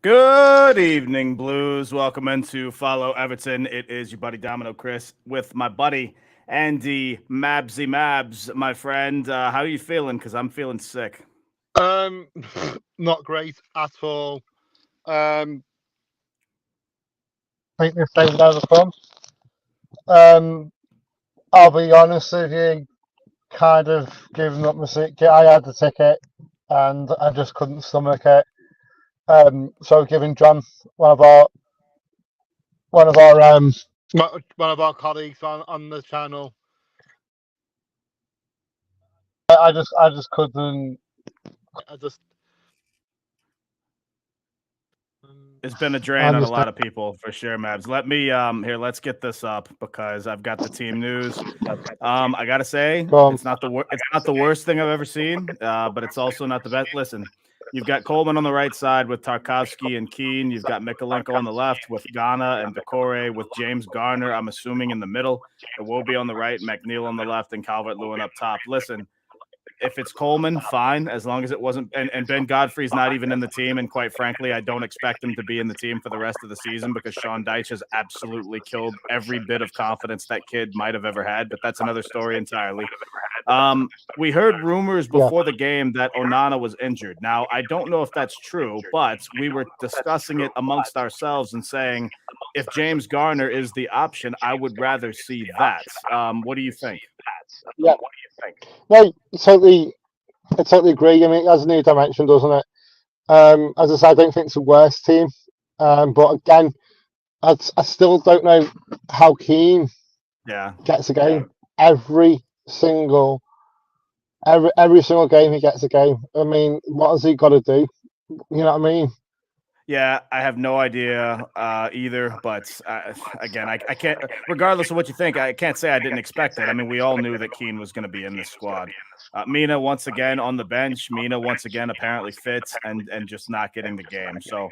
Good evening, Blues. Welcome into Follow Everton. It is your buddy Domino Chris with my buddy Andy Mabbsy Mabbs, my friend. How are you feeling? Because I'm feeling sick. Um, Not great at all. Um, I think this thing's overcome. Um, I'll be honest with you, kind of giving up my ticket. I had the ticket and I just couldn't stomach it. So giving John, one of our one of our one of our colleagues on the channel, I just couldn't. I just It's been a I drain on a understand. lot of people for sure, Mabs. Let me let's get this up because I've got the team news. I gotta say, Go on. it's not the worst thing I've ever seen, but it's also not the best. Listen, you've got Coleman on the right side with Tarkovsky and Keane. You've got Mikalenko on the left with Ghana and Decore with James Garner. I'm assuming in the middle. Iwobi on the right, McNeil on the left, and Calvert Lewin up top. Listen, if it's Coleman, fine, as long as it wasn't. And Ben Godfrey's not even in the team. And quite frankly, I don't expect him to be in the team for the rest of the season because Sean Dyche has absolutely killed every bit of confidence that kid might have ever had. But that's another story entirely. We heard rumors Yeah. before the game that Onana was injured. Now, I don't know if that's true, but we were discussing it amongst ourselves and saying if James Garner is the option, I would rather see that. What do you think? Yeah. No, I totally agree. I mean, it has a new dimension, doesn't it? As I said, I don't think it's the worst team. But again, I still don't know how Keane Yeah. gets a game. Every single every single game he gets a game. I mean, what has he got to do? You know what I mean? Yeah, I have no idea either. But again, I can't, regardless of what you think, I can't say I didn't expect it. I mean, we all knew that Keane was going to be in this squad. Mina once again on the bench. Mina once again apparently fit and just not getting the game. So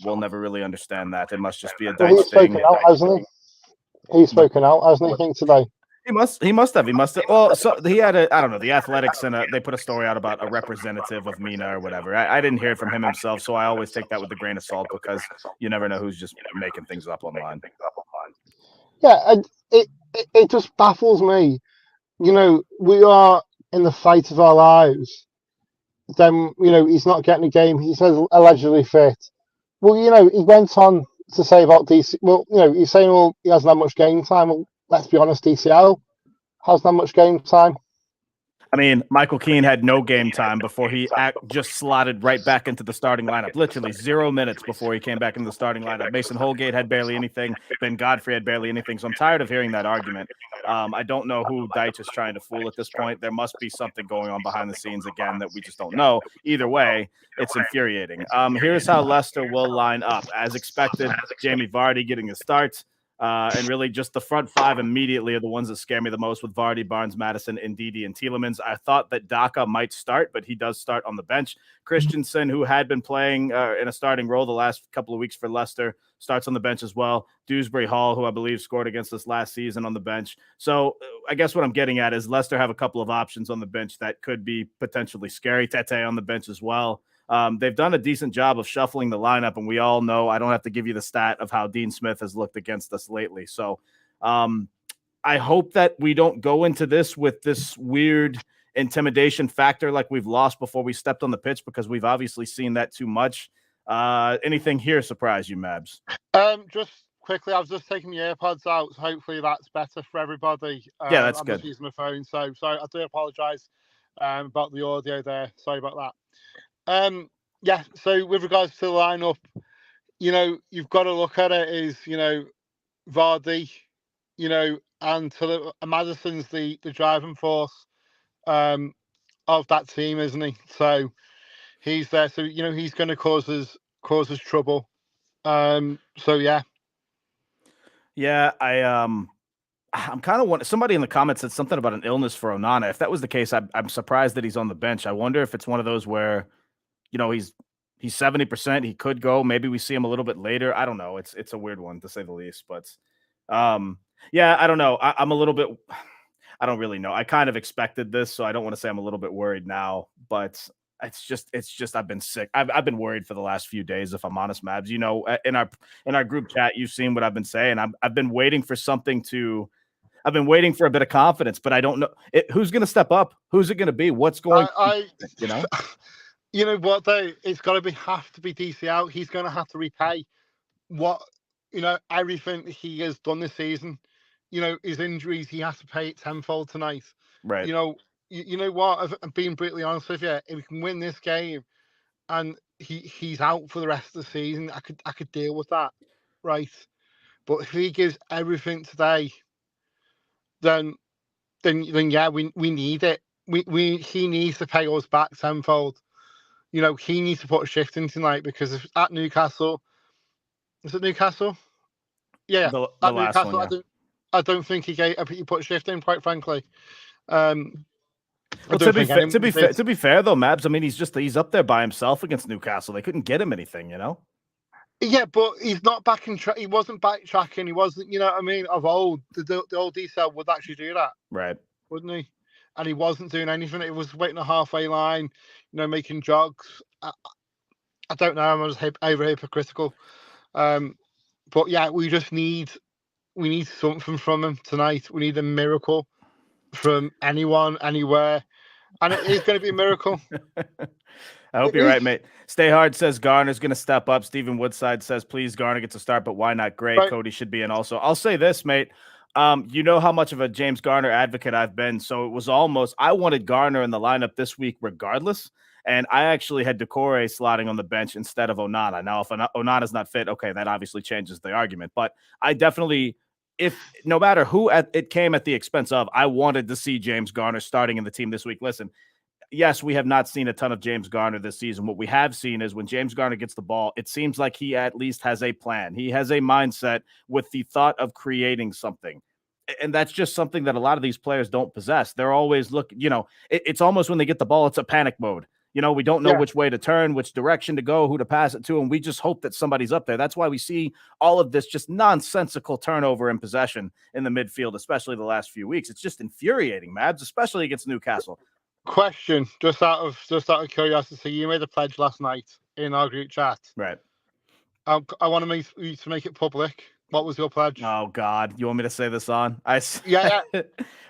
we'll never really understand that. It must just be a Well, Deitch he's spoken thing. out, hasn't he? He's But spoken out, hasn't he? I think today. he must have. Well, so he had a I don't know, the Athletics and they put a story out about a representative of Mina or whatever. I didn't hear it from him himself, so I always take that with a grain of salt because you never know who's just making things up online. Yeah, and it just baffles me. We are in the fight of our lives. Then he's not getting a game. He says allegedly fit. Well, he went on to say about DC. Well, he's saying, well, he hasn't had much game time. Well, let's be honest, DCL hasn't had much game time. I mean, Michael Keane had no game time before he just slotted right back into the starting lineup. Literally 0 minutes before he came back into the starting lineup. Mason Holgate had barely anything. Ben Godfrey had barely anything. So I'm tired of hearing that argument. I don't know who Deitch is trying to fool at this point. There must be something going on behind the scenes again that we just don't know. Either way, it's infuriating. Here's how Leicester will line up. As expected, Jamie Vardy getting the start. And really, just the front five immediately are the ones that scare me the most with Vardy, Barnes, Madison, Ndidi, and Tielemans. I thought that Daka might start, but he does start on the bench. Christensen, who had been playing in a starting role the last couple of weeks for Leicester, starts on the bench as well. Dewsbury Hall, who I believe scored against us last season, on the bench. So I guess what I'm getting at is Leicester have a couple of options on the bench that could be potentially scary. Tete on the bench as well. They've done a decent job of shuffling the lineup, and we all know I don't have to give you the stat of how Dean Smith has looked against us lately. So I hope that we don't go into this with this weird intimidation factor like we've lost before we stepped on the pitch because we've obviously seen that too much. Anything here surprise you, Mabs? Just quickly, I was just taking the AirPods out, so hopefully that's better for everybody. Yeah, that's I'm just good. using my phone, so sorry. I do apologise about the audio there. Sorry about that. Yeah. So with regards to the lineup, you've got to look at it as Vardy, and Madison's the driving force of that team, isn't he? So he's there. So he's going to cause us trouble. So yeah. Yeah, I'm kind of somebody in the comments said something about an illness for Onana. If that was the case, I'm surprised that he's on the bench. I wonder if it's one of those where, he's 70%. He could go. Maybe we see him a little bit later. I don't know. It's a weird one to say the least. But yeah, I don't know. I'm a little bit. I don't really know. I kind of expected this, so I don't want to say I'm a little bit worried now. But it's just I've been sick. I've been worried for the last few days, if I'm honest, Mabs. You know, in our group chat, you've seen what I've been saying. I've been waiting for something to. I've been waiting for a bit of confidence, but I don't know who's going to step up. Who's it going to be? What's going? You know. You know what though? It's got to have to be DCL. He's going to have to repay what everything he has done this season. You know, his injuries, he has to pay it tenfold tonight. Right. You know what? I'm being brutally honest with you. If we can win this game, and he's out for the rest of the season, I could deal with that, right? But if he gives everything today, then yeah, we need it. He needs to pay us back tenfold. You know, he needs to put a shift in tonight, because if at Newcastle, is it Newcastle? Yeah, the at last Newcastle, one, yeah. I don't think he put a shift in, quite frankly. Well, to be fair though, Mabs, I mean, he's up there by himself against Newcastle. They couldn't get him anything, you know. Yeah, but he's not back in track. He wasn't backtracking. He wasn't, you know what I mean? Of old, the old D-cell would actually do that, right? Wouldn't he? And he wasn't doing anything. It was waiting a halfway line, you know, making jogs. I don't know. I'm just over hypocritical. But yeah, we need something from him tonight. We need a miracle from anyone, anywhere, and it is going to be a miracle. I hope you're right, mate. Stay Hard says Garner's going to step up. Stephen Woodside says, please, Garner gets a start, but why not? Great. Right. Cody should be in also. I'll say this, mate. You know how much of a James Garner advocate I've been. So it was I wanted Garner in the lineup this week regardless. And I actually had Decore slotting on the bench instead of Onana. Now, if Onana's not fit, okay, that obviously changes the argument. But I definitely, no matter who it came at the expense of, I wanted to see James Garner starting in the team this week. Listen, yes, we have not seen a ton of James Garner this season. What we have seen is when James Garner gets the ball, it seems like he at least has a plan. He has a mindset with the thought of creating something. And that's just something that a lot of these players don't possess. They're always it's almost when they get the ball, it's a panic mode. You know, we don't know which way to turn, which direction to go, who to pass it to, and we just hope that somebody's up there. That's why we see all of this just nonsensical turnover in possession in the midfield, especially the last few weeks. It's just infuriating, Mabs, especially against Newcastle. Question, just out of curiosity, you made a pledge last night in our group chat. Right. I want you to make it public. What was your pledge? Oh God, you want me to say this on? Yeah.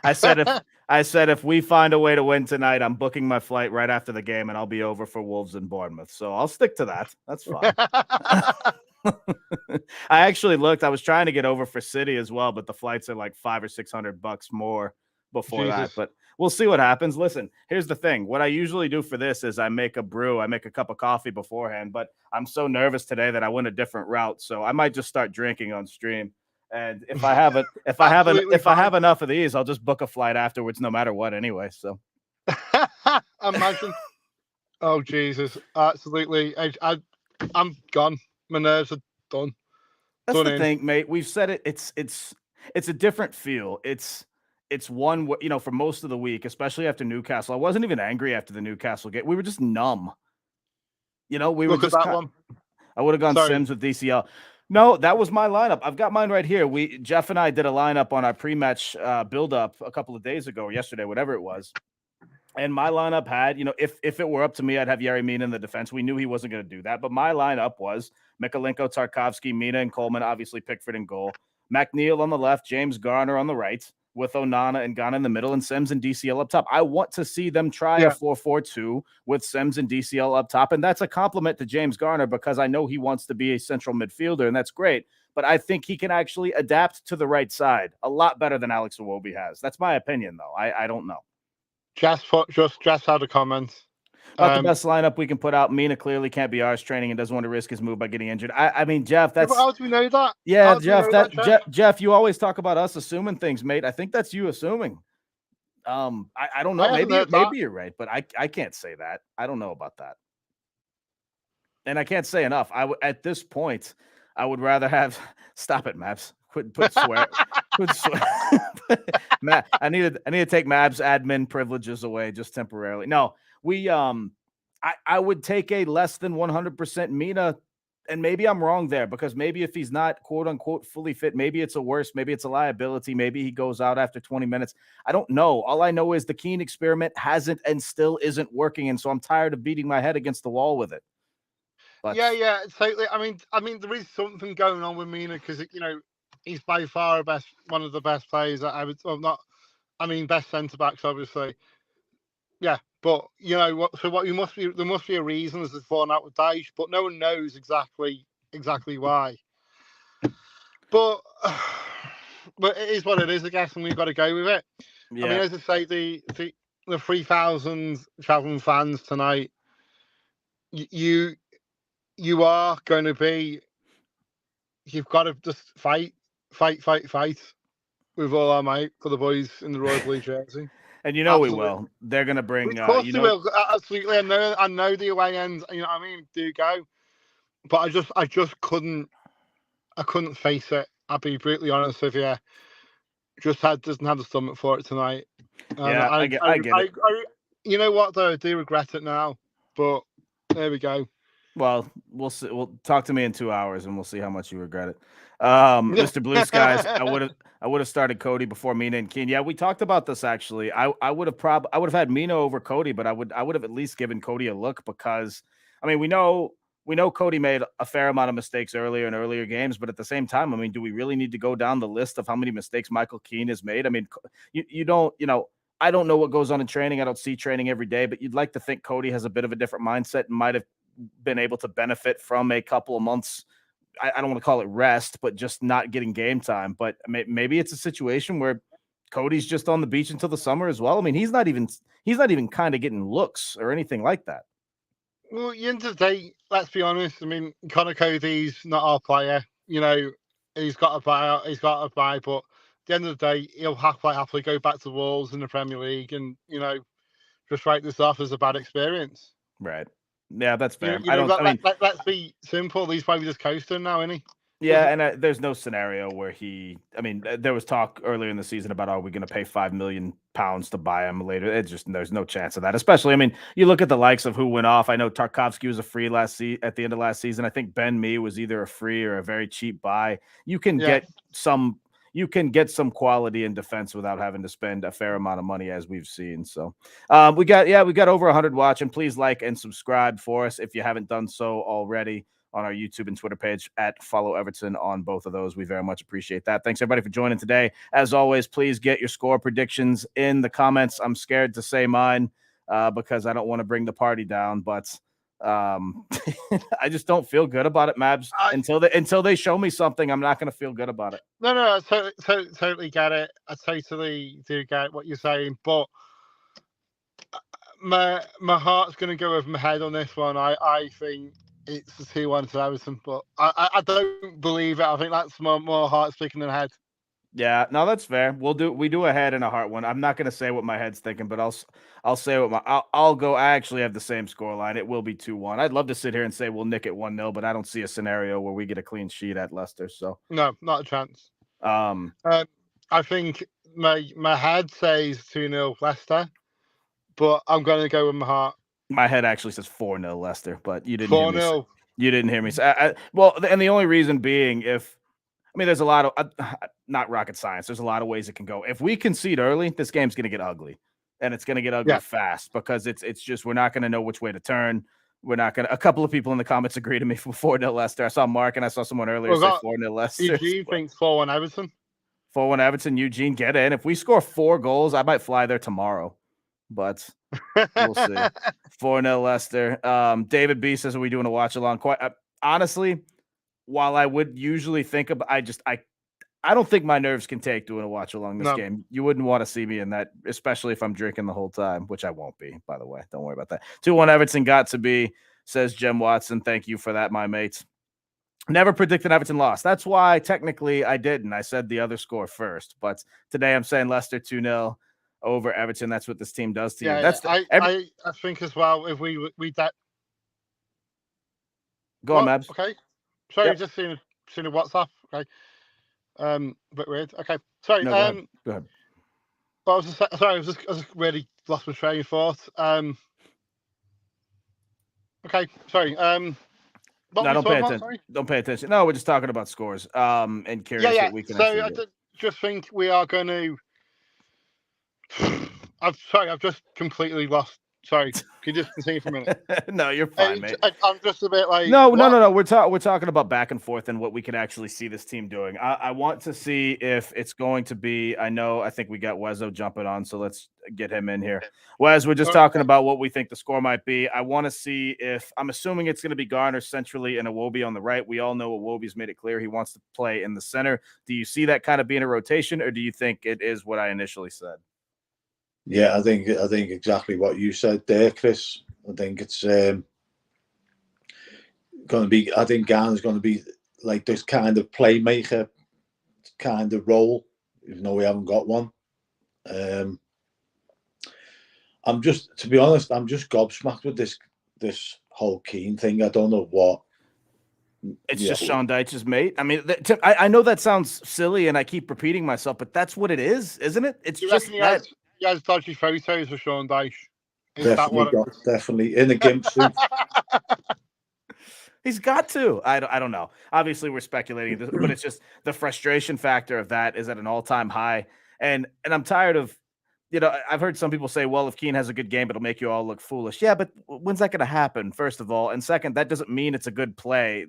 I said if we find a way to win tonight, I'm booking my flight right after the game, and I'll be over for Wolves and Bournemouth. So I'll stick to that. That's fine. I actually looked. I was trying to get over for City as well, but the flights are like $500 or $600 more before that. But we'll see what happens. Listen, here's the thing. What I usually do for this is I make a cup of coffee beforehand, but I'm so nervous today that I went a different route. So I might just start drinking on stream. And if I have enough of these, I'll just book a flight afterwards, no matter what anyway. So imagine. Oh Jesus. Absolutely. I'm gone. My nerves are done. That's the thing, mate. We've said it. It's a different feel. It's one, for most of the week, especially after Newcastle. I wasn't even angry after the Newcastle game. We were just numb. We were just. One. I would have gone Sims with DCL. No, that was my lineup. I've got mine right here. Jeff and I did a lineup on our pre-match build-up a couple of days ago, yesterday, whatever it was. And my lineup had, if it were up to me, I'd have Yerry Mina in the defense. We knew he wasn't going to do that. But my lineup was Mikalenko, Tarkovsky, Mina, and Coleman, obviously Pickford in goal. McNeil on the left, James Garner on the right, with Onana and Ghana in the middle, and Sims and DCL up top. I want to see them try a 4-4-2 with Sims and DCL up top, and that's a compliment to James Garner because I know he wants to be a central midfielder, and that's great, but I think he can actually adapt to the right side a lot better than Alex Iwobi has. That's my opinion, though. I don't know. Just had a comment. Not the best lineup we can put out. Mina clearly can't be ours training and doesn't want to risk his move by getting injured. I mean, Jeff, that's... How do we know that? Yeah, Jeff, you always talk about us assuming things, mate. I think that's you assuming. I don't know. Maybe you're right, but I can't say that. I don't know about that. And I can't say enough. At this point, I would rather have... Stop it, Maps. Quit swear. Matt, I need to take Mab's admin privileges away just temporarily. No, I would take a less than 100% Mina and maybe I'm wrong there, because maybe if he's not quote unquote fully fit, maybe it's a worse, maybe it's a liability. Maybe he goes out after 20 minutes. I don't know. All I know is the Keane experiment hasn't and still isn't working. And so I'm tired of beating my head against the wall with it. But yeah. Totally. I mean, there is something going on with Mina because he's by far one of the best players that I would. Well, not. I mean, best centre backs, obviously. Yeah, but what? So what? There must be a reason as it's fallen out with Daesh, but no one knows exactly why. But but it is what it is, I guess, and we've got to go with it. yeah, I mean, as I say, the 3,000 traveling fans tonight, you are going to be. You've got to just fight with all our might for the boys in the royal blue jersey. and we will. They're going to bring. Of course they will. Absolutely, I know the away ends. You know what I mean? Do go, but I just couldn't. I couldn't face it. I'll be brutally honest with you. Doesn't have the stomach for it tonight. Yeah, I get it. You know what though? I do regret it now, but there we go. Well, we'll see. We'll talk to me in 2 hours, and we'll see how much you regret it. Mr. Blue Skies, I would have started Cody before Mina and Keane. Yeah, we talked about this actually. I would have had Mina over Cody, but I would have at least given Cody a look, because I mean we know Cody made a fair amount of mistakes earlier in earlier games, but at the same time, I mean, do we really need to go down the list of how many mistakes Michael Keane has made? I mean, you don't, I don't know what goes on in training. I don't see training every day, but you'd like to think Cody has a bit of a different mindset and might have been able to benefit from a couple of months. I don't want to call it rest, but just not getting game time. But maybe it's a situation where Cody's just on the beach until the summer as well. I mean, he's not even kind of getting looks or anything like that. Well, at the end of the day, let's be honest. I mean, Connor Cody's not our player. He's got a buy. But at the end of the day, he'll happily go back to Wolves in the Premier League, and just write this off as a bad experience. Right. Yeah, that's fair. Let's be simple. He's probably just coasting now, isn't he? Yeah, and there's no scenario where there was talk earlier in the season about, are we going to pay £5 million to buy him later? There's no chance of that. Especially, I mean, you look at the likes of who went off. I know Tarkovsky was a free at the end of last season. I think Ben Mee was either a free or a very cheap buy. You can get some quality in defense without having to spend a fair amount of money, as we've seen. So we got over 100 watching. Please like and subscribe for us if you haven't done so already on our YouTube and Twitter page at Follow Everton on both of those. We very much appreciate that. Thanks everybody for joining today. As always, please get your score predictions in the comments. I'm scared to say mine because I don't want to bring the party down, but I just don't feel good about it, Mabs. Until they show me something, I'm not going to feel good about it. No, I totally get it. I totally do get what you're saying, but my heart's going to go with my head on this one. I think it's a 2-1 to Everton, but I don't believe it. I think that's more heart speaking than head. Yeah, no, that's fair. We do a head and a heart one. I'm not going to say what my head's thinking, but I'll say what I'll go. I actually have the same score line. It will be 2-1. I'd love to sit here and say we'll nick it 1-0, but I don't see a scenario where we get a clean sheet at Leicester. So no, not a chance. I think my head says 2-0 Leicester, but I'm going to go with my heart. My head actually says 4-0 Leicester, but you didn't 4-0. You didn't hear me say. Well, and the only reason being, there's a lot of not rocket science. There's a lot of ways it can go. If we concede early, this game's going to get ugly, and it's going to get ugly fast, because it's just we're not going to know which way to turn. We're not going to. A couple of people in the comments agree to me for 4-0 Leicester. I saw Mark and I saw someone earlier say 4-0 Leicester. Eugene thinks 4-1 Everton. 4-1 Everton. Eugene, get in. If we score 4 goals, I might fly there tomorrow, but we'll see. 4-0 Leicester. David B says, "Are we doing a watch along?" Quite honestly, while I would usually think about, I don't think my nerves can take doing a watch along this game. You wouldn't want to see me in that, especially if I'm drinking the whole time, which I won't be, by the way. Don't worry about that. 2-1 Everton got to be, says Jem Watson. Thank you for that, my mates. Never predicted Everton loss. That's why technically I didn't. I said the other score first, but today I'm saying Leicester 2-0 over Everton. That's what this team does to you. That's I think as well. If we that go on, Mabs. Okay, sorry, just seen a WhatsApp. Okay, a bit weird. Okay, sorry. No, go ahead. Well, I was just really lost my train of thought. Okay, sorry. What No, were we don't pay talking about? attention. Sorry. Don't pay attention. No, we're just talking about scores. And curious Yeah. what we can So actually I do. just think we are going to. I've just completely lost. Sorry, can you just continue for a minute? No, you're fine, mate. I'm just a bit like No. what? We're talking about back and forth and what we can actually see this team doing. I want to see if it's going to be. I think we got Wezo jumping on, so let's get him in here. Wes, we're just talking about what we think the score might be. I want to see if I'm assuming it's going to be Garner centrally and Iwobi on the right. We all know Iwobi's made it clear he wants to play in the center. Do you see that kind of being a rotation, or do you think it is what I initially said? Yeah, I think exactly what you said there, Chris. I think it's going to be. I think Garner's going to be like this kind of playmaker kind of role, even though we haven't got one. I'm just, to be honest, I'm just gobsmacked with this whole Keane thing. I don't know what. It's just Sean Dyche's mate. I mean, I know that sounds silly, and I keep repeating myself, but that's what it is, isn't it? It's just that. He has dodgy photos of Sean Dyche. Definitely in a gimp suit. He's got to. I don't know. Obviously, we're speculating, but it's just the frustration factor of that is at an all-time high, and I'm tired of. I've heard some people say, well, if Keane has a good game, it'll make you all look foolish. Yeah, but when's that going to happen, first of all? And second, that doesn't mean it's a good play.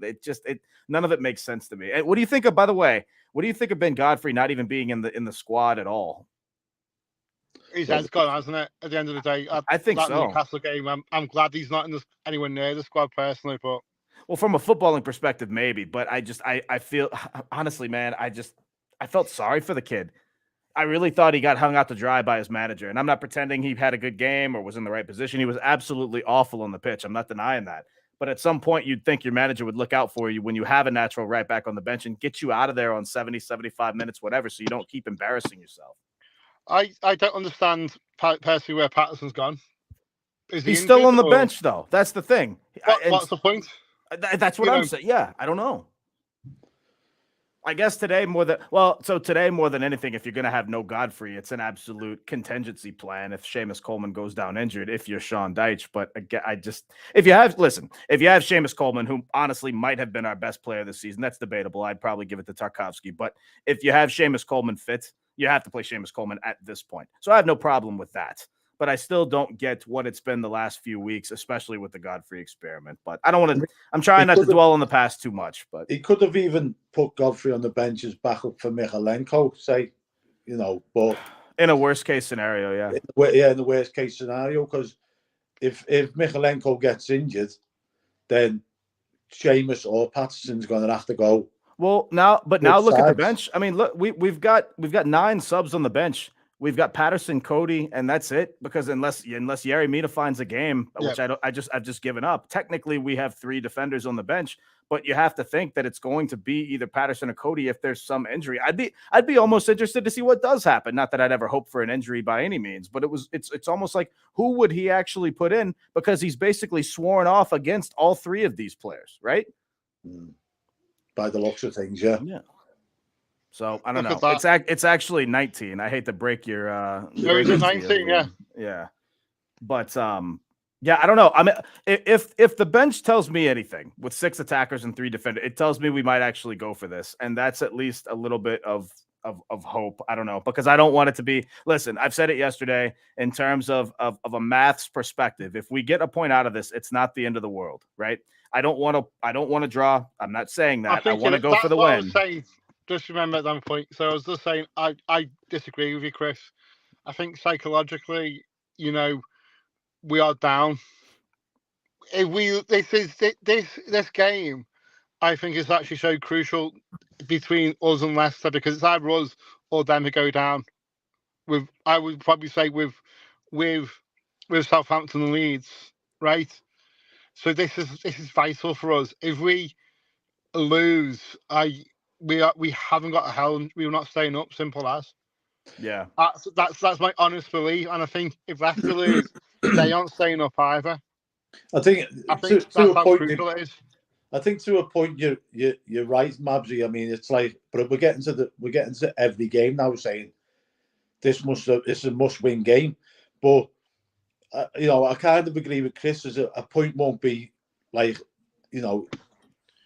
None of it makes sense to me. And what do you think of, by the way, what do you think of Ben Godfrey not even being in the squad at all? His head's gone, hasn't it? At the end of the day, I think so. Newcastle game, I'm glad he's not anywhere near the squad personally, but well, from a footballing perspective, maybe. But I feel honestly, man, I felt sorry for the kid. I really thought he got hung out to dry by his manager, and I'm not pretending he had a good game or was in the right position. He was absolutely awful on the pitch. I'm not denying that. But at some point, you'd think your manager would look out for you when you have a natural right back on the bench and get you out of there on 70, 75 minutes, whatever, so you don't keep embarrassing yourself. I don't understand personally where Patterson's gone. He's still on the bench, though. That's the thing. What's the point? That's what I'm saying. Yeah, I don't know. I guess today more than anything, if you're going to have no Godfrey, it's an absolute contingency plan if Seamus Coleman goes down injured, if you're Sean Dyche. But again, if you have Seamus Coleman, who honestly might have been our best player this season, that's debatable. I'd probably give it to Tarkowski. But if you have Seamus Coleman fit, you have to play Seamus Coleman at this point. So I have no problem with that. But I still don't get what it's been the last few weeks, especially with the Godfrey experiment. But I don't want to. I'm trying not to dwell on the past too much. But he could have even put Godfrey on the bench as backup for Michalenko, say, but in a worst case scenario, yeah, in the worst case scenario, because if Michalenko gets injured, then Seamus or Patterson's going to have to go. Well, now look at the bench. I mean, look, we've got 9 subs on the bench. We've got Patterson, Cody, and that's it. Because unless Yerry Mina finds a game, which I've just given up. Technically, we have 3 defenders on the bench, but you have to think that it's going to be either Patterson or Cody if there's some injury. I'd be almost interested to see what does happen. Not that I'd ever hope for an injury by any means, but it's almost like who would he actually put in, because he's basically sworn off against all 3 of these players, right? By the looks of things, yeah. So I don't know. It's actually 19. I hate to break your. Is it 19? Yeah. But yeah, I don't know. I mean, if the bench tells me anything, with 6 attackers and 3 defenders, it tells me we might actually go for this, and that's at least a little bit of hope. I don't know, because I don't want it to be. Listen, I've said it yesterday. In terms of a maths perspective, if we get a point out of this, it's not the end of the world, right? I don't want to draw. I'm not saying that. I want to go for the win. Just remember at that point. So I was just saying, I disagree with you, Chris. I think psychologically, we are down. This game, I think is actually so crucial between us and Leicester, because it's either us or them who go down. I would probably say with Southampton and Leeds, right? So this is vital for us. If we lose, we haven't got a hell. We're not staying up. Simple as. Yeah. That's my honest belief, and I think if Leicester lose, they aren't staying up either. I think that's how crucial it is. I think to a point you're right, Mabbsy. I mean, it's like, but we're getting to every game now, saying it's a must-win game. But I kind of agree with Chris. As a point won't be like,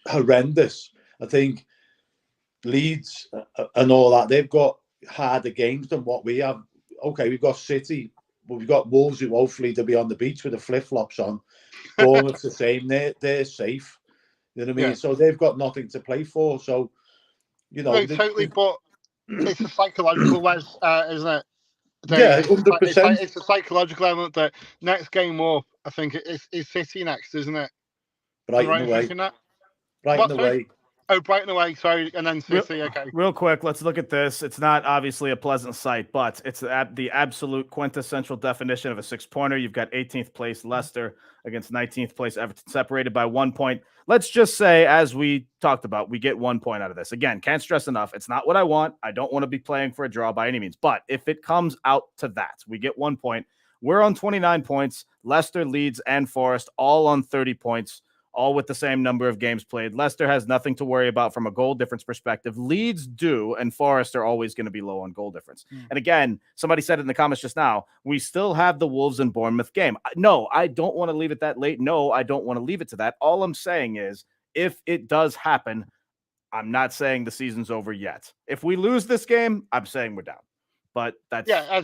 horrendous. I think Leeds and all that, they've got harder games than what we have. Okay, we've got City, but we've got Wolves who hopefully they'll be on the beach with the flip-flops on. Bournemouth's the same. They're safe. You know what I mean? Yeah. So they've got nothing to play for. So, you know. No, totally, but it's a psychological way, isn't it? Yeah, 100%. It's a psychological element that next game up, I think it's City next, isn't it? Brighton away. Brighton away. Oh, Brighton away, sorry, and then City, okay. Real quick, let's look at this. It's not obviously a pleasant sight, but it's the absolute quintessential definition of a 6-pointer. You've got 18th place Leicester against 19th place Everton, separated by 1 point. Let's just say, as we talked about, we get 1 point out of this. Again, can't stress enough. It's not what I want. I don't want to be playing for a draw by any means. But if it comes out to that, we get 1 point. We're on 29 points. Leicester, Leeds, and Forest all on 30 points. All with the same number of games played. Leicester has nothing to worry about from a goal difference perspective. Leeds do, and Forest are always going to be low on goal difference. And again, somebody said it in the comments just now, we still have the Wolves and Bournemouth game. No, I don't want to leave it that late. No, I don't want to leave it to that. All I'm saying is, if it does happen, I'm not saying the season's over yet. If we lose this game, I'm saying we're down. But that's... Yeah,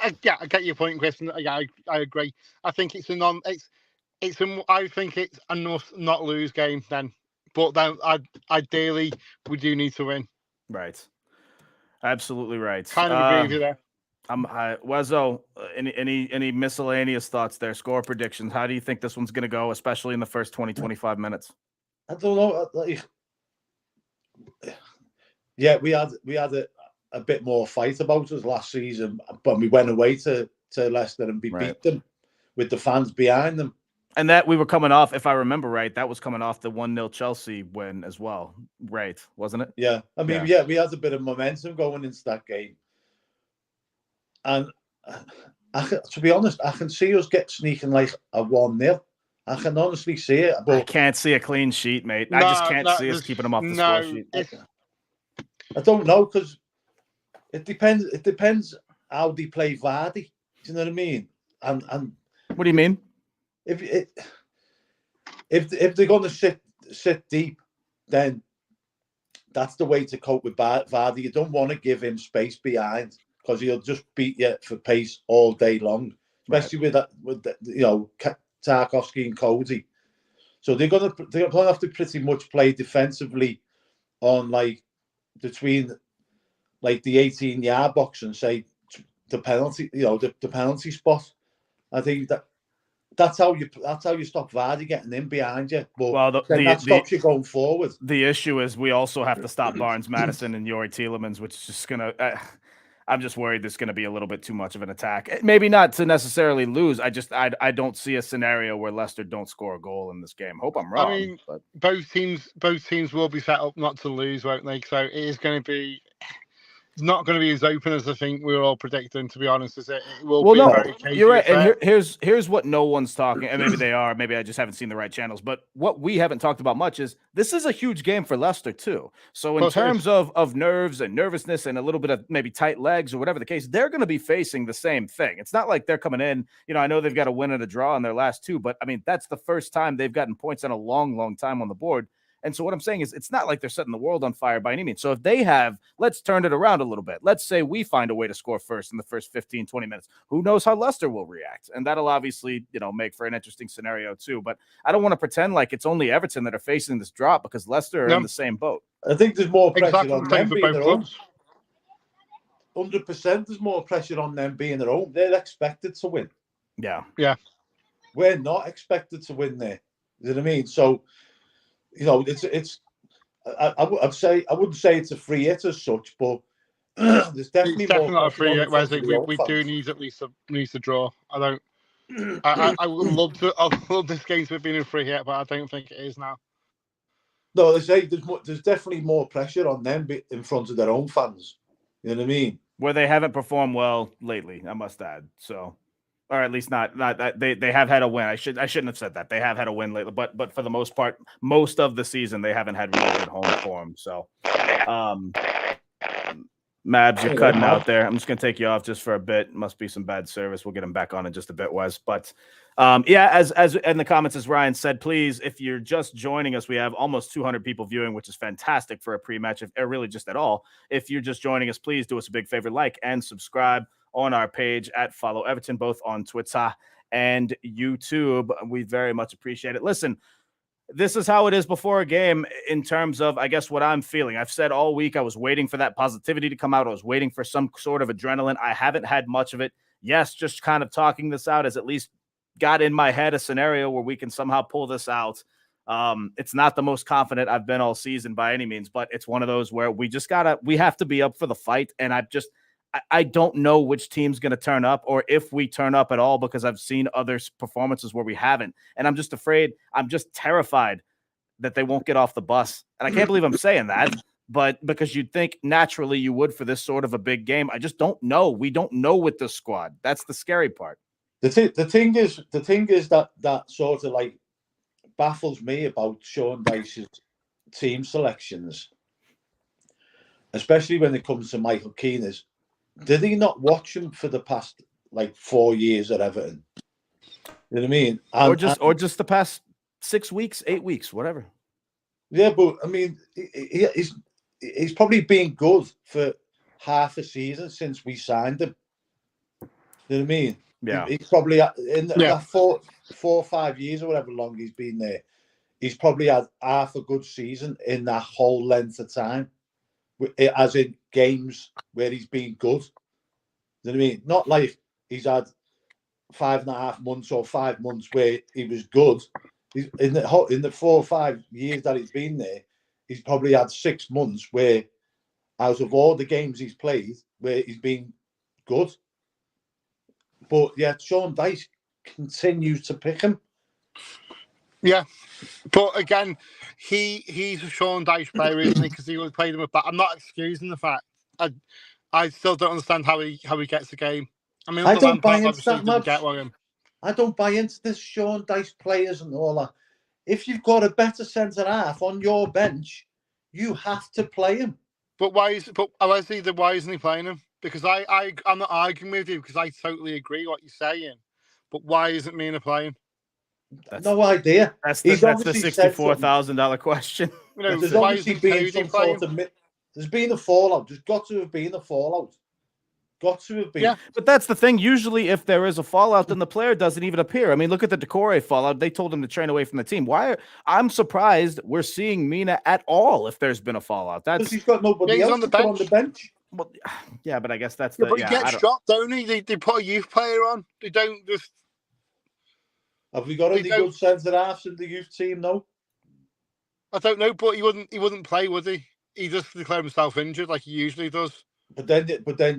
I get your point, Chris. Yeah, I agree. I think I think it's a not lose game then, but then ideally we do need to win. Right, absolutely right. Kind of agree with you there. Wezzo, any miscellaneous thoughts there? Score predictions. How do you think this one's going to go, especially in the first 20-25 minutes? I don't know. Yeah, we had a bit more fight about us last season, but we went away to Leicester and beat them with the fans behind them. And that we were coming off, if I remember right, that was coming off the 1-0 Chelsea win as well. Right, wasn't it? Yeah. I mean, yeah, we had a bit of momentum going into that game. And to be honest, I can see us sneaking like a 1-0. I can honestly see it. But I can't see a clean sheet, mate. I just can't see us keeping them off the score sheet. I don't know, because it depends. It depends how they play Vardy. Do you know what I mean? And what do you mean? If they're going to sit deep, then that's the way to cope with Vardy. You don't want to give him space behind, because he'll just beat you for pace all day long, especially with Tarkowski and Cody. So they're going to have to pretty much play defensively on between the 18-yard box and say the penalty, the penalty spot. I think that's how you stop Vardy getting in behind you. But that stops you going forward. The issue is we also have to stop Barnes, Madison, and Yerry Tielemans, which is just gonna. I'm just worried there's going to be a little bit too much of an attack. Maybe not to necessarily lose. I don't see a scenario where Leicester don't score a goal in this game. Hope I'm wrong. I mean, both teams will be set up not to lose, won't they? So it is going to be. It's not going to be as open as I think we were all predicting, to be honest. Is it? It will be very cagey. You're right. And here's what no one's talking. And maybe they are. Maybe I just haven't seen the right channels. But what we haven't talked about much is this is a huge game for Leicester too. So in terms of nerves and nervousness and a little bit of maybe tight legs or whatever the case, they're going to be facing the same thing. It's not like they're coming in. I know they've got a win and a draw in their last two, but I mean that's the first time they've gotten points in a long, long time on the board. And so what I'm saying is it's not like they're setting the world on fire by any means. So if they have, let's turn it around a little bit. Let's say we find a way to score first in the first 15, 20 minutes. Who knows how Leicester will react? And that'll obviously, make for an interesting scenario too. But I don't want to pretend like it's only Everton that are facing this drop, because Leicester are in the same boat. I think there's more pressure on them being their own. 100% there's more pressure on them being their own. They're expected to win. Yeah. Yeah. We're not expected to win there. You know what I mean? So, it's. I wouldn't say it's a free hit as such, but there's definitely more not a free hit. Whereas we do need at least a draw. I don't. I would love to. I love this game to have been a free hit, but I don't think it is now. No, they say there's definitely more pressure on them in front of their own fans. You know what I mean? Where they haven't performed well lately, I must add. So. Or at least not that they have had a win. I shouldn't have said that. They have had a win lately, but for the most part, most of the season they haven't had really good home form. So, Mabs, you're cutting out there. I'm just gonna take you off just for a bit. Must be some bad service. We'll get him back on in just a bit, Wes. But Yeah, as in the comments, as Ryan said, please, if you're just joining us, we have almost 200 people viewing, which is fantastic for a pre-match, or really just at all. If you're just joining us, please do us a big favor, like and subscribe on our page at Follow Everton, both on Twitter and YouTube. We very much appreciate it. Listen, this is how it is before a game in terms of, I guess, what I'm feeling. I've said all week I was waiting for that positivity to come out. I was waiting for some sort of adrenaline. I haven't had much of it. Yes, just kind of talking this out has at least got in my head a scenario where we can somehow pull this out. It's not the most confident I've been all season by any means, but it's one of those where we have to be up for the fight. And I don't know which team's going to turn up or if we turn up at all, because I've seen other performances where we haven't. And I'm just afraid, I'm just terrified that they won't get off the bus. And I can't believe I'm saying that, but because you'd think naturally you would for this sort of a big game. I just don't know. We don't know with this squad. That's the scary part. The thing is that sort of like baffles me about Sean Dyche's team selections, especially when it comes to Michael Keane, is did he not watch him for the past like 4 years at Everton? You know what I mean? Or just the past 6 weeks, 8 weeks, whatever. Yeah, but I mean, he's probably been good for half a season since we signed him. You know what I mean? Yeah, he's probably in that 4 or 5 years or whatever long he's been there. He's probably had half a good season in that whole length of time, as in games where he's been good. You know what I mean? Not like he's had 5.5 months or 5 months where he was good. He's in the 4 or 5 years that he's been there, he's probably had 6 months where, out of all the games he's played, where he's been good. But yeah, Sean Dyche continues to pick him. Yeah, but again, he's a Sean Dyche player, isn't he? Because he would play them with back. I'm not excusing the fact. I still don't understand how he gets the game. I mean, I don't buy into obviously that, didn't get one. I don't buy into this Sean Dyche players and all that. If you've got a better centre half on your bench, you have to play him. But why isn't he playing him? Because I'm not arguing with you, because I totally agree what you're saying. But why isn't Mina playing? No idea. That's the $64,000 question. You know, there's obviously been some sort of. There's been a fallout. There's got to have been a fallout. Got to have been. Yeah, but that's the thing. Usually, if there is a fallout, then the player doesn't even appear. I mean, look at the Decore fallout. They told him to train away from the team. I'm surprised we're seeing Mina at all if there's been a fallout. That's because he's got nobody else on the bench. Well, yeah, but I guess that's but he gets dropped, don't he? They put a youth player on. They don't just. Have we got any good centre halves in the youth team? No. I don't know, but he wouldn't play, would he? He just declared himself injured like he usually does. But then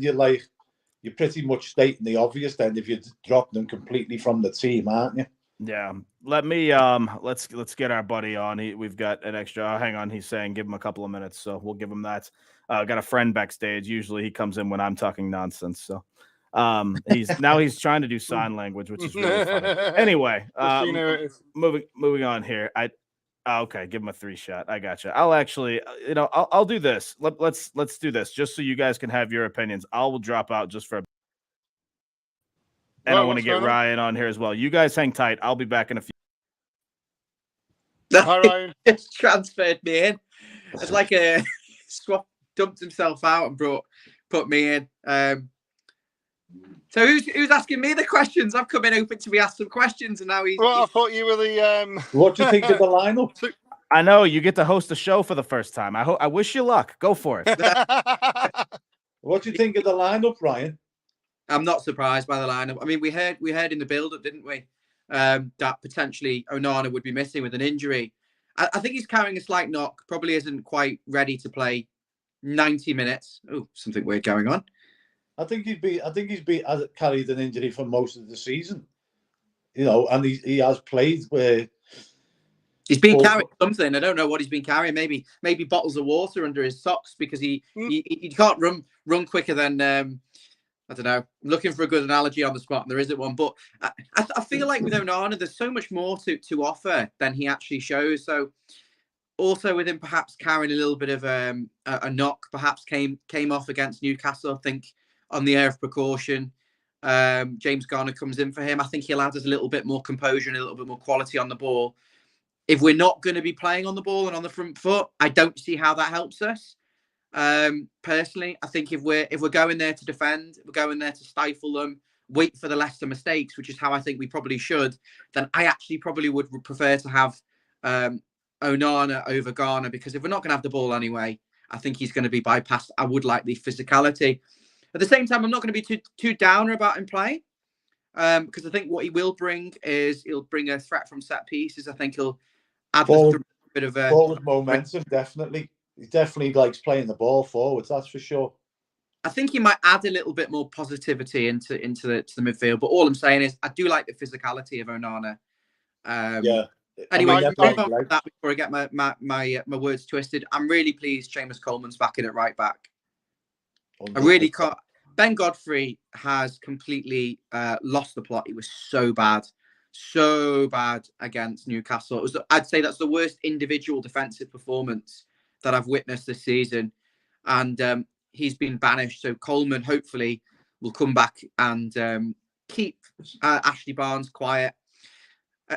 you're pretty much stating the obvious then if you drop them completely from the team, aren't you? Yeah. Let me let's get our buddy on. We've got an extra. Hang on, he's saying give him a couple of minutes, so we'll give him that. Got a friend backstage. Usually he comes in when I'm talking nonsense, so he's trying to do sign language, which is really funny. Anyway, moving on here. Okay, give him a 3 shot. I got you. I'll actually, I'll do this. Let's do this just so you guys can have your opinions. I will drop out just for a. And I want to get Ryan on here as well. You guys hang tight. I'll be back in a few. Hi, Ryan. Just transferred me in. It's like a dumped himself out and put me in. So who's asking me the questions? I've come in hoping to be asked some questions, and now he's. Well, I thought you were the. What do you think of the lineup? I know you get to host a show for the first time. I wish you luck. Go for it. What do you think of the lineup, Ryan? I'm not surprised by the lineup. I mean, we heard in the build-up, didn't we, that potentially Onana would be missing with an injury. I think he's carrying a slight knock. Probably isn't quite ready to play 90 minutes. Oh, something weird going on. I think he's carried an injury for most of the season, and he has played where he's been carrying something. I don't know what he's been carrying. Maybe bottles of water under his socks because he can't run quicker than I don't know. I'm looking for a good analogy on the spot, and there isn't one. But I feel like with Onana, there's so much more to offer than he actually shows. So also with him perhaps carrying a little bit of a knock, perhaps came off against Newcastle, I think, on the air of precaution. James Garner comes in for him. I think he'll add us a little bit more composure and a little bit more quality on the ball. If we're not going to be playing on the ball and on the front foot, I don't see how that helps us. Personally, I think if we're going there to defend, we're going there to stifle them, wait for the Leicester mistakes, which is how I think we probably should, then I actually probably would prefer to have Onana over Garner, because if we're not going to have the ball anyway, I think he's going to be bypassed. I would like the physicality. At the same time, I'm not going to be too downer about him playing, because I think what he will bring is he'll bring a threat from set pieces. I think he'll add a bit of forward momentum. Definitely, he definitely likes playing the ball forwards. That's for sure. I think he might add a little bit more positivity into the midfield. But all I'm saying is, I do like the physicality of Onana. Yeah. Anyway, move on from that before I get my words twisted. I'm really pleased Seamus Coleman's back in at right back. 100%. I really can't. Ben Godfrey has completely lost the plot. He was so bad against Newcastle. I'd say that's the worst individual defensive performance that I've witnessed this season, and he's been banished. So Coleman hopefully will come back and keep Ashley Barnes quiet.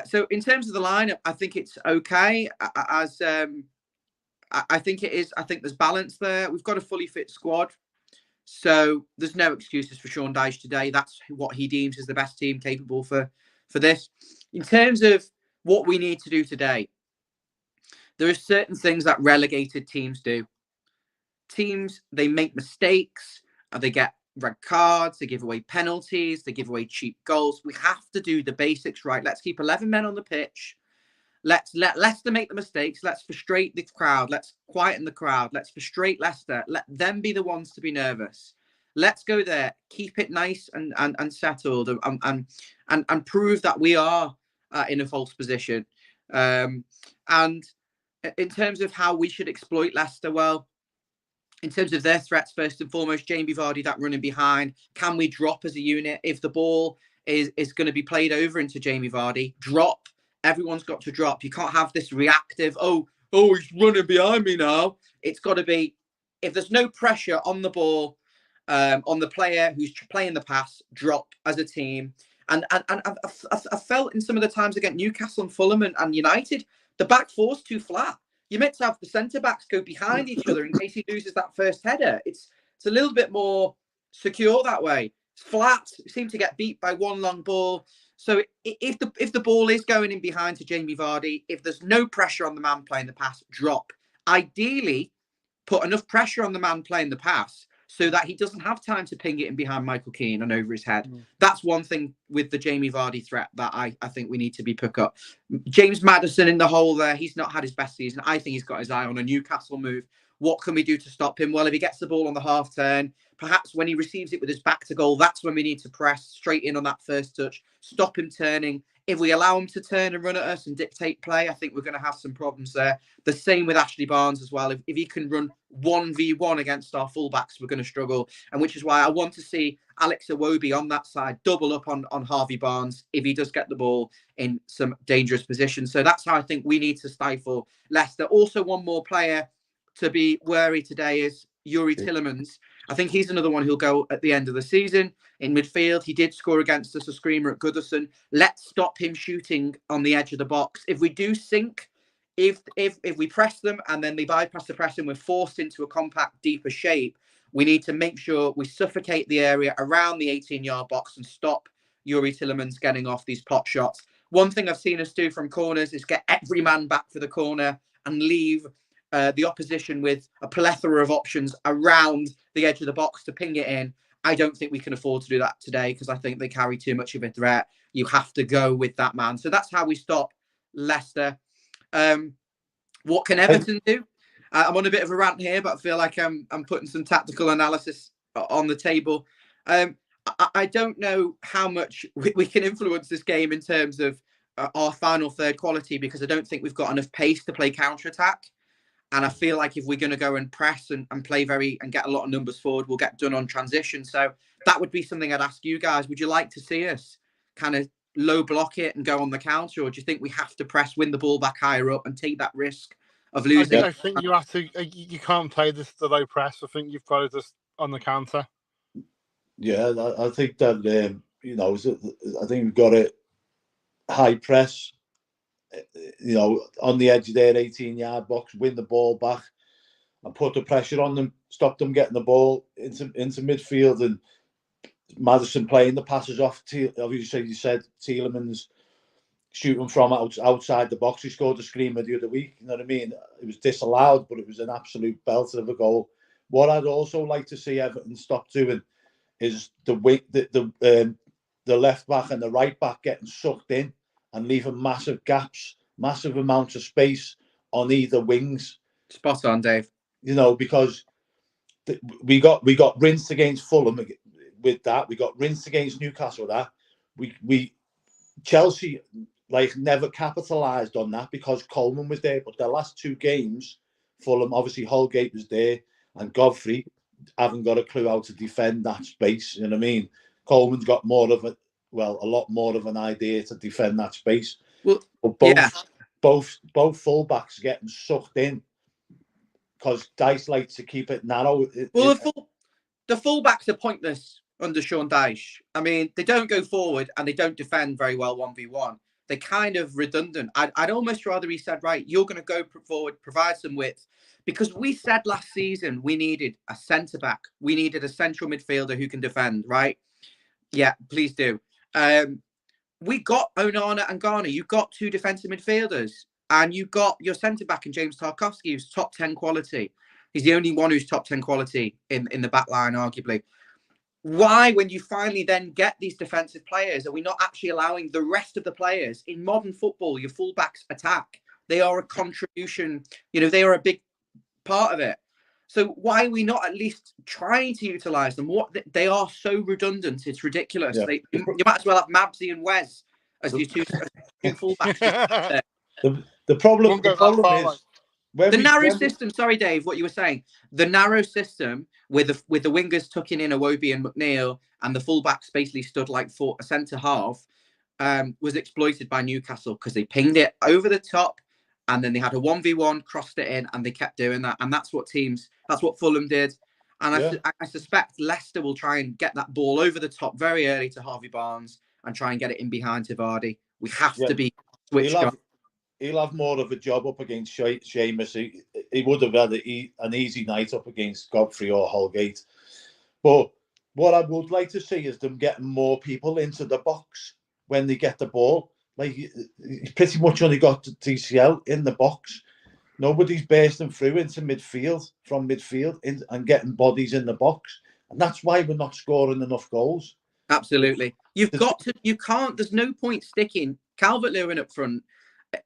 So in terms of the lineup, I think it's okay. I think it is. I think there's balance there. We've got a fully fit squad, so there's no excuses for Sean Dyche today. That's what he deems as the best team capable for this. In terms of what we need to do today, there are certain things that relegated teams do. Teams, they make mistakes, they get red cards, they give away penalties, they give away cheap goals. We have to do the basics right. Let's keep 11 men on the pitch. Let's let Leicester make the mistakes. Let's frustrate the crowd. Let's quieten the crowd. Let's frustrate Leicester. Let them be the ones to be nervous. Let's go there, keep it nice and settled, and prove that we are in a false position. And in terms of how we should exploit Leicester, well, in terms of their threats, first and foremost, Jamie Vardy, that running behind. Can we drop as a unit? If the ball is going to be played over into Jamie Vardy, drop. Everyone's got to drop. You can't have this reactive, oh, he's running behind me now. It's got to be, if there's no pressure on the ball, on the player who's playing the pass, drop as a team. And I felt in some of the times against Newcastle and Fulham and United, the back four's too flat. You're meant to have the centre-backs go behind each other in case he loses that first header. It's a little bit more secure that way. It's flat. We seem to get beat by one long ball. So if the ball is going in behind to Jamie Vardy, if there's no pressure on the man playing the pass, drop. Ideally, put enough pressure on the man playing the pass so that he doesn't have time to ping it in behind Michael Keane and over his head. That's one thing with the Jamie Vardy threat that I think we need to be pick up. James Maddison in the hole there, he's not had his best season. I think he's got his eye on a Newcastle move. What can we do to stop him? Well, if he gets the ball on the half turn, perhaps when he receives it with his back to goal, that's when we need to press straight in on that first touch, stop him turning. If we allow him to turn and run at us and dictate play, I think we're going to have some problems there. The same with Ashley Barnes as well. If he can run 1v1 against our fullbacks, we're going to struggle. And which is why I want to see Alex Iwobi on that side, double up on Harvey Barnes if he does get the ball in some dangerous positions. So that's how I think we need to stifle Leicester. Also, one more player to be wary today is Yerry Tillemans. I think he's another one who'll go at the end of the season in midfield. He did score against us, a screamer at Goodison. Let's stop him shooting on the edge of the box. If we do sink, if we press them and then they bypass the press and we're forced into a compact, deeper shape, we need to make sure we suffocate the area around the 18-yard box and stop Yerry Tillemans getting off these pot shots. One thing I've seen us do from corners is get every man back for the corner and leave the opposition with a plethora of options around the edge of the box to ping it in. I don't think we can afford to do that today because I think they carry too much of a threat. You have to go with that man. So that's how we stop Leicester. What can Everton do? I'm on a bit of a rant here, but I feel like I'm putting some tactical analysis on the table. I don't know how much we can influence this game in terms of our final third quality because I don't think we've got enough pace to play counter-attack. And I feel like if we're going to go and press and play and get a lot of numbers forward, we'll get done on transition. So that would be something I'd ask you guys. Would you like to see us kind of low block it and go on the counter? Or do you think we have to press, win the ball back higher up and take that risk of losing? I think you have to, you can't play the low press. I think you've got to just on the counter. Yeah, I think that you know, I think we've got a high press, you know, on the edge of their 18-yard box, win the ball back, and put the pressure on them, stop them getting the ball into midfield, and Maddison playing the passes off. Obviously, you said Tielemans shooting from outside the box. He scored a screamer the other week. You know what I mean? It was disallowed, but it was an absolute belter of a goal. What I'd also like to see Everton stop doing is the left back and the right back getting sucked in and leaving massive gaps, massive amounts of space on either wings. Spot on, Dave. You know, because we got rinsed against Fulham with that. We got rinsed against Newcastle with that. We Chelsea like never capitalised on that because Coleman was there. But the last two games, Fulham, obviously Holgate was there, and Godfrey haven't got a clue how to defend that space. You know what I mean? Coleman's got a lot more of an idea to defend that space. Well, but both fullbacks getting sucked in because Dice likes to keep it narrow. Well, the fullbacks are pointless under Sean Dyche. I mean, they don't go forward and they don't defend very well 1v1. They're kind of redundant. I'd almost rather he said, right, you're going to go forward, provide some width. Because we said last season we needed a centre-back. We needed a central midfielder who can defend, right? Yeah, please do. We got Onana and Garner. You got two defensive midfielders. And you got your centre-back in James Tarkowski, who's top 10 quality. He's the only one who's top 10 quality in the back line, arguably. Why, when you finally then get these defensive players, are we not actually allowing the rest of the players in modern football, your fullbacks attack? They are a contribution. You know, they are a big part of it. So why are we not at least trying to utilise them? They are so redundant. It's ridiculous. Yeah. You might as well have Mabbsy and Wes as your two fullbacks. The problem is the narrow system. Sorry, Dave, what you were saying. The narrow system with the wingers tucking in Iwobi and McNeil and the fullbacks basically stood like a centre half was exploited by Newcastle because they pinged it over the top and then they had a 1v1, crossed it in, and they kept doing that. And that's what Fulham did. And I suspect Leicester will try and get that ball over the top very early to Harvey Barnes and try and get it in behind to Vardy. We have to be switched on. He'll have more of a job up against Seamus. He would have had an easy night up against Godfrey or Holgate. But what I would like to see is them getting more people into the box when they get the ball. Like, he's pretty much only got the TCL in the box. Nobody's bursting through into midfield, from midfield and getting bodies in the box. And that's why we're not scoring enough goals. Absolutely. There's no point sticking Calvert-Lewin up front,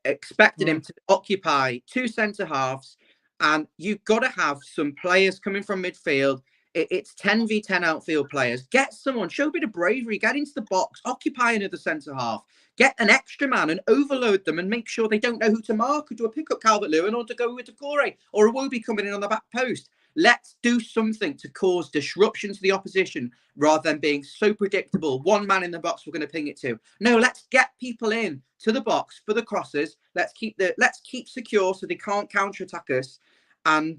expected him to occupy two centre halves, and you've got to have some players coming from midfield. It's 10v10 outfield players. Get someone, show a bit of bravery, get into the box, occupy another centre half, get an extra man and overload them and make sure they don't know who to mark or do a pick up Calvert-Lewin or to go with Decore or Iwobi coming in on the back post. Let's do something to cause disruption to the opposition rather than being so predictable. One man in the box we're going to ping it to. No, let's get people in to the box for the crosses. Let's keep secure so they can't counterattack us and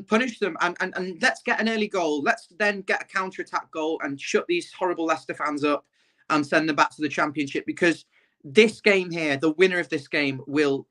punish them and let's get an early goal. Let's then get a counterattack goal and shut these horrible Leicester fans up and send them back to the Championship, because this game here, the winner of this game will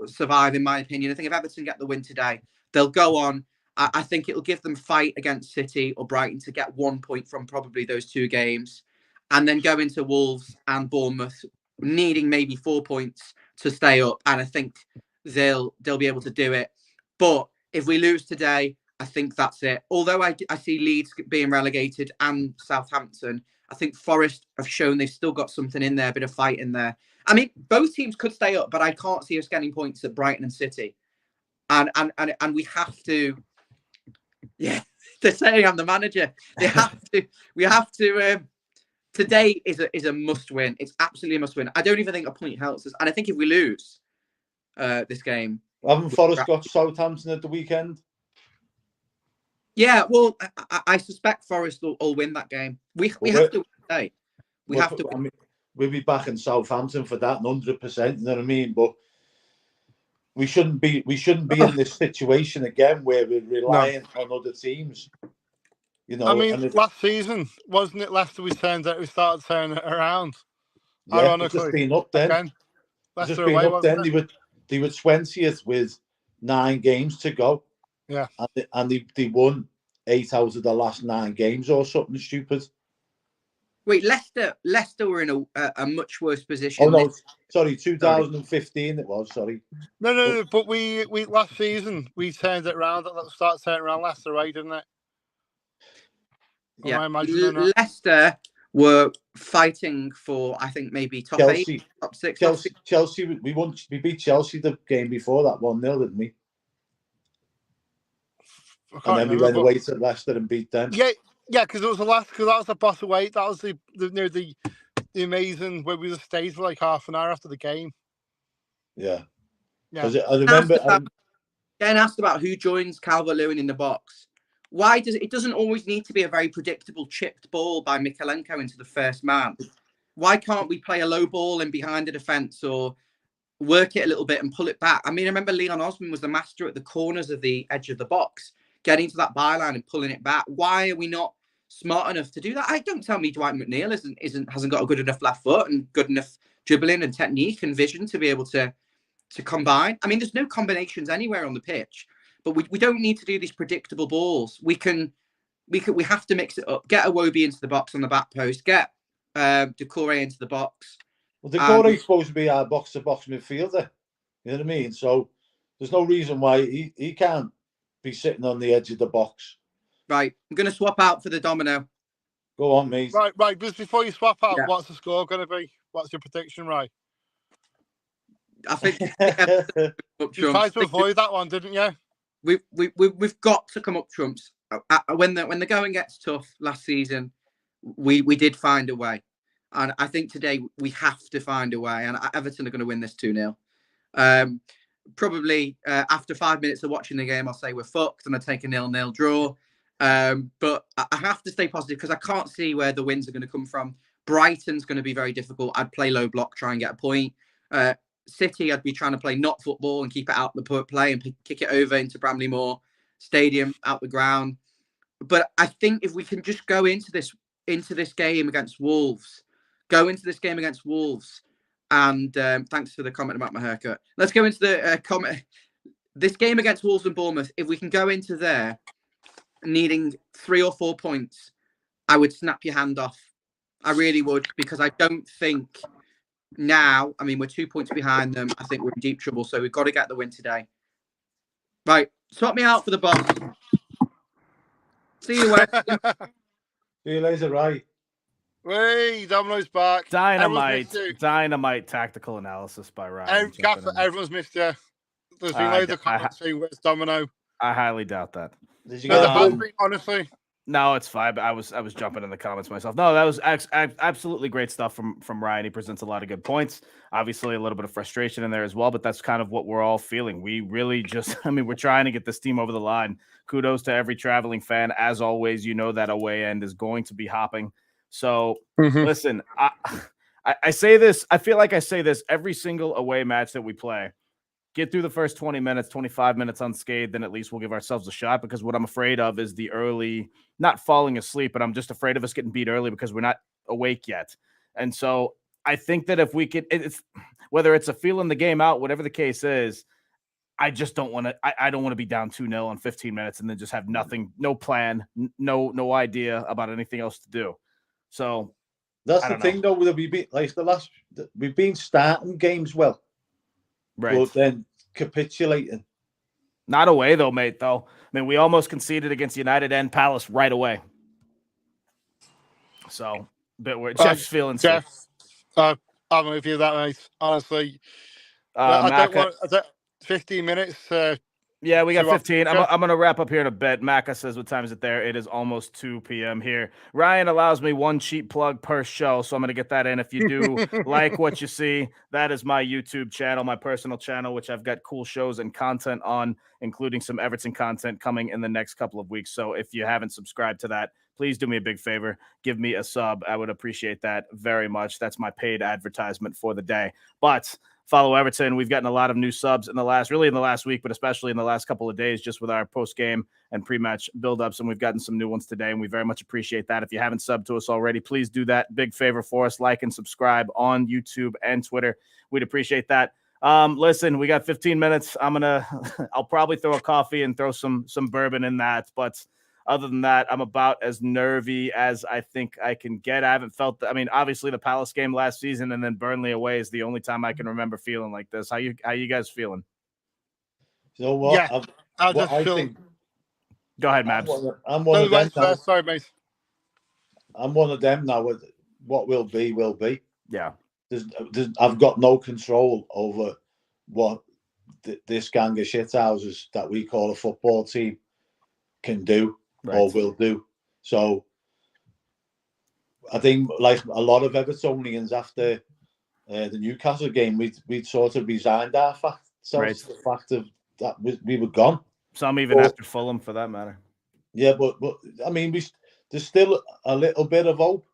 survive, in my opinion. I think if Everton get the win today, they'll go on. I think it'll give them fight against City or Brighton to get 1 point from probably those two games, and then go into Wolves and Bournemouth needing maybe 4 points to stay up. And I think they'll be able to do it. But if we lose today, I think that's it. Although I see Leeds being relegated and Southampton, I think Forest have shown they've still got something in there, a bit of fight in there. I mean, both teams could stay up, but I can't see us getting points at Brighton and City. And we have to. Yeah, they're saying I'm the manager. We have to. Today is a must win. It's absolutely a must win. I don't even think a point helps us. And I think if we lose this game, haven't Forest got Southampton at the weekend? Yeah, well, I suspect Forest will win that game. We have to win today. We have to win. I mean, we'll be back in Southampton for that 100%. You know what I mean? But we shouldn't be in this situation again where we're relying on other teams. You know, I mean, and last season, wasn't it Leicester we started turning it around? yeah, Ironically. it's just been up then. Again, It's just Leicester been away, up wasn't then. it? They were 20th with 9 games to go. Yeah. And they won 8 out of the last 9 games or something stupid. Wait, Leicester were in a much worse position. Oh no, sorry, 2015 it was. Sorry. No. But we last season we turned it around. Started turning around Leicester away, didn't it? Yeah, Leicester were fighting for, I think, maybe top Chelsea, 8, top 6. Chelsea. We beat Chelsea the game before that 1-0, didn't we? And then we went away to Leicester and beat them. Yeah, because it was because that was the boss away. That was the amazing where we just stayed for like half an hour after the game. Yeah. Yeah. I remember getting asked about who joins Calvert-Lewin in the box. Why doesn't always need to be a very predictable chipped ball by Mikalenko into the first man? Why can't we play a low ball in behind the defence or work it a little bit and pull it back? I mean, I remember Leon Osman was the master at the corners of the edge of the box, getting to that byline and pulling it back. Why are we not smart enough to do that? Don't tell me Dwight McNeil hasn't got a good enough left foot and good enough dribbling and technique and vision to be able to combine. I mean, there's no combinations anywhere on the pitch, but we don't need to do these predictable balls. We have to mix it up. Get Iwobi into the box on the back post. Get Doucouré into the box. Well, Doucouré's supposed to be our box-to-box midfielder. You know what I mean? So there's no reason why he can't be sitting on the edge of the box. Right. I'm going to swap out for the domino. Go on, mate. Right. Just before you swap out, What's the score going to be? What's your prediction, Ray? I think you tried to avoid that one, didn't you? We've got to come up trumps. When the going gets tough last season, we did find a way, and I think today we have to find a way. And Everton are going to win this 2-0. Probably after 5 minutes of watching the game, I'll say we're fucked and I take a 0-0 draw. But I have to stay positive because I can't see where the wins are going to come from. Brighton's going to be very difficult. I'd play low block, try and get a point. City, I'd be trying to play not football and keep it out the play and kick it over into Bramley Moore Stadium, out the ground. But I think if we can just go into this game against Wolves, and thanks for the comment about my haircut. Let's go into the comment. This game against Wolves and Bournemouth, if we can go into there needing 3 or 4 points, I would snap your hand off. I really would, because I don't think now, I mean, we're 2 points behind them. I think we're in deep trouble, so we've got to get the win today. Right, swap me out for the boss. See you later. See you later, right? Hey, Domino's back. Dynamite tactical analysis by Ryan. Everyone's missed you. There's been loads of comments saying where's Domino. I highly doubt that. Honestly. No, it's fine. I was jumping in the comments myself. No, that was absolutely great stuff from Ryan. He presents a lot of good points. Obviously, a little bit of frustration in there as well, but that's kind of what we're all feeling. We really just, we're trying to get this team over the line. Kudos to every traveling fan. As always, you know that away end is going to be hopping. So listen, I say this. I feel like I say this every single away match that we play. Get through the first 20 minutes, 25 minutes unscathed, then at least we'll give ourselves a shot, because what I'm afraid of is the early, not falling asleep, but I'm just afraid of us getting beat early because we're not awake yet. And so I think that if we could, whether it's a feeling the game out, whatever the case is, I just don't want to, I don't want to be down 2-0 in 15 minutes and then just have nothing, no plan, no idea about anything else to do. So that's the thing, though, that we've been starting games well. Right. But then capitulating. Not away, though, mate, though. We almost conceded against United and Palace right away. So, but we're Jeff's feeling sick. I'm with you that, mate. Honestly. I don't want 15 minutes. Yeah, we got 15. I'm going to wrap up here in a bit. Maka says, what time is it there? It is almost 2 p.m. here. Ryan allows me one cheap plug per show, so I'm going to get that in. If you do like what you see, that is my YouTube channel, my personal channel, which I've got cool shows and content on, including some Everton content coming in the next couple of weeks. So if you haven't subscribed to that, please do me a big favor. Give me a sub. I would appreciate that very much. That's my paid advertisement for the day. But follow Everton. We've gotten a lot of new subs in the last week, but especially in the last couple of days, just with our post-game and pre-match build-ups, and we've gotten some new ones today, and we very much appreciate that. If you haven't subbed to us already, please do that. Big favor for us. Like and subscribe on YouTube and Twitter. We'd appreciate that. Listen, we got 15 minutes. I'll probably throw a coffee and throw some bourbon in that, but other than that, I'm about as nervy as I think I can get. I haven't felt that. I mean, obviously the Palace game last season and then Burnley away is the only time I can remember feeling like this. How you guys feeling? You know what? Yeah, I think. Go ahead, Mabbs. I'm one of them now. Sorry, mate. I'm one of them now. What will be, will be. Yeah. I've got no control over what this gang of shithouses that we call a football team can do. Right. Or will do. So I think, like a lot of Evertonians after the Newcastle game, we'd sort of resigned ourselves to the fact of that we were gone. Some even after Fulham, for that matter. Yeah, but I mean, there's still a little bit of hope,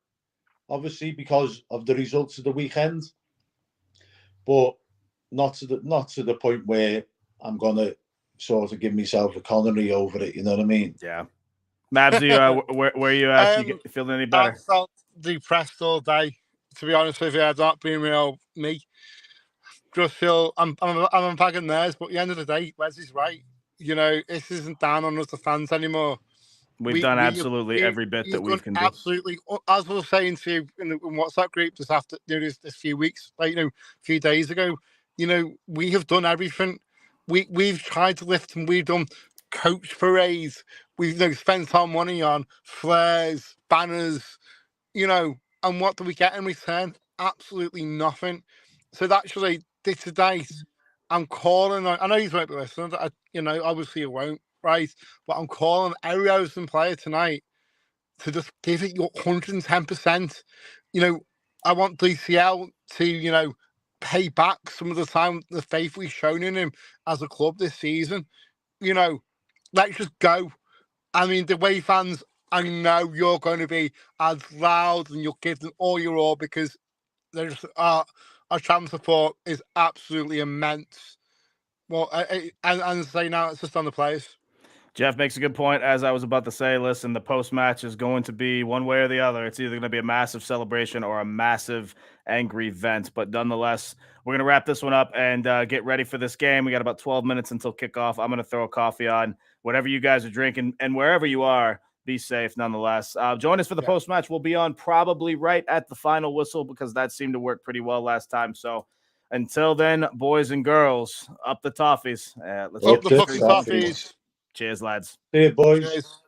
obviously, because of the results of the weekend, but not to the point where I'm gonna sort of give myself a Connery over it. You know what I mean? Yeah. Mabbsy, where are you at? You feeling any better? I felt depressed all day. To be honest with you, I've not been real me. Just feel I'm unpacking theirs, but at the end of the day, Wesley's right. You know, this isn't down on us, the fans, anymore. We've done absolutely every bit that we can do. Absolutely, as I was saying to you in the WhatsApp group just after this few weeks, like a few days ago, we have done everything. We've tried to lift and we've done coach parades. We've spent our money on flares, banners, and what do we get in return? Absolutely nothing. So actually, today, I'm calling. I know you won't be listening. Obviously you won't, right? But I'm calling every Everton player tonight to just give it your 110%. I want DCL to, pay back some of the time, the faith we've shown in him as a club this season. Let's just go. I mean, the way fans, I know you're going to be as loud and you'll give them all your all because there's our fan support is absolutely immense. Well, and say now it's just on the players. Jeff makes a good point. As I was about to say, listen, the post-match is going to be one way or the other. It's either going to be a massive celebration or a massive angry vent. But nonetheless, we're going to wrap this one up and get ready for this game. We got about 12 minutes until kickoff. I'm going to throw a coffee on. Whatever you guys are drinking and wherever you are, be safe nonetheless. Join us for the post-match. We'll be on probably right at the final whistle because that seemed to work pretty well last time. So until then, boys and girls, up the toffees. Let's up the fucking toffees. Cheers, lads. See you, boys. Cheers.